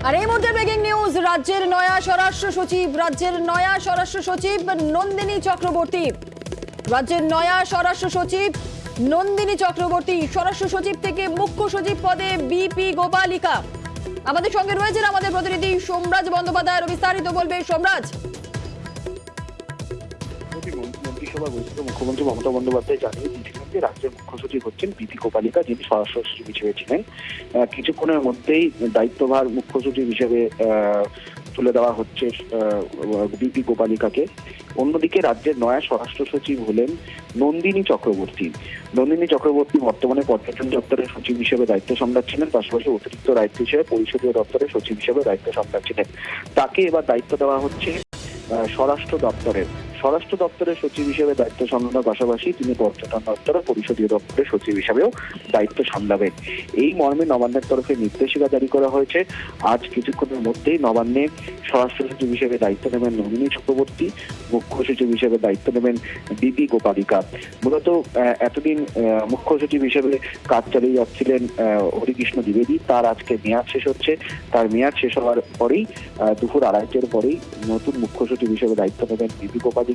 আর এই মুহূর্তে breaking news, রাজ্যের নয়া স্বরাষ্ট্র সচিব নন্দিনী চক্রবর্তী। রাজ্যের নয়া স্বরাষ্ট্র সচিব নন্দিনী চক্রবর্তী, স্বরাষ্ট্র সচিব থেকে মুখ্য সচিব পদে বিপি গোপালিকা। আমাদের সঙ্গে রয়েছেন আমাদের প্রতিনিধি সোমরাজ বন্দ্যোপাধ্যায়, আরো বিস্তারিত বলবে সোমরাজ। মন্ত্রিসভা বৈঠকে মুখ্যমন্ত্রী মমতা বন্দ্যোপাধ্যায় জানিয়ে দিয়েছিলেন যে রাজ্যের মুখ্য সচিব হচ্ছেন বিপি গোপালিকা, যিনি স্বরাষ্ট্র সচিব হিসেবে ছিলেন। কিছুক্ষণের মধ্যেই দায়িত্বভার মুখ্য সচিব হিসেবে তুলে দেওয়া হচ্ছে বিপি গোপালিকাকে। অন্যদিকে রাজ্যের নয়া স্বরাষ্ট্র সচিব হলেন নন্দিনী চক্রবর্তী। নন্দিনী চক্রবর্তী বর্তমানে পর্যটন দপ্তরের সচিব হিসেবে দায়িত্ব সামলাচ্ছিলেন, পাশাপাশি অতিরিক্ত দায়িত্ব হিসেবে পরিষদীয় দপ্তরের সচিব হিসেবে দায়িত্ব সামলাচ্ছিলেন। তাকে এবার দায়িত্ব দেওয়া হচ্ছে স্বরাষ্ট্র দপ্তরের সচিব হিসেবে দায়িত্ব সামলানোর পাশাপাশি তিনি পর্যটন দপ্তরের পরিষদীয় দপ্তরের সচিব হিসেবেও দায়িত্ব সামলাবেন। এই মর্মে নবান্নের তরফে নির্দেশিকা জারি করা হয়েছে। আজ কিছুক্ষণের মধ্যেই নবান্নে স্বরাষ্ট্র সচিব হিসেবে দায়িত্ব নেবেন নন্দিনী চক্রবর্তী, মুখ্য সচিব হিসেবে দায়িত্ব নেবেন বিপি গোপালিকা। মূলত এতদিন মুখ্য সচিব হিসেবে কাজ চালিয়ে যাচ্ছিলেন হরিকৃষ্ণ দ্বিবেদী। তার আজকে মেয়াদ শেষ হচ্ছে। তার মেয়াদ শেষ হওয়ার পরেই দুপুর 2:30টার পরেই নতুন মুখ্য সচিব হিসেবে দায়িত্ব নেবেন বিপি গোপালিকা।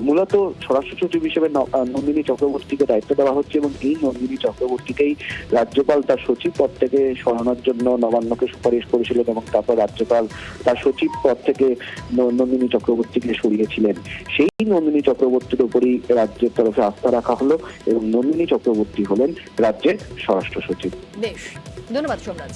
মূলত স্বরাষ্ট্র সচিব হিসেবে নন্দিনী চক্রবর্তীকে দায়িত্ব দেওয়া হচ্ছে এবং এই নন্দিনী চক্রবর্তীকেই রাজ্যপাল তার সচিব পদ থেকে সরানোর জন্য নবান্নকে সুপারিশ করেছিলেন এবং তারপর রাজ্যপাল তার সচিব পদ থেকে নন্দিনী চক্রবর্তীকে সরিয়েছিলেন। সেই নন্দিনী চক্রবর্তীর উপরই রাজ্যের তরফে আস্থা রাখা হলো এবং নন্দিনী চক্রবর্তী হলেন রাজ্যের স্বরাষ্ট্র সচিব। বেশ, ধন্যবাদ সোমরাজ।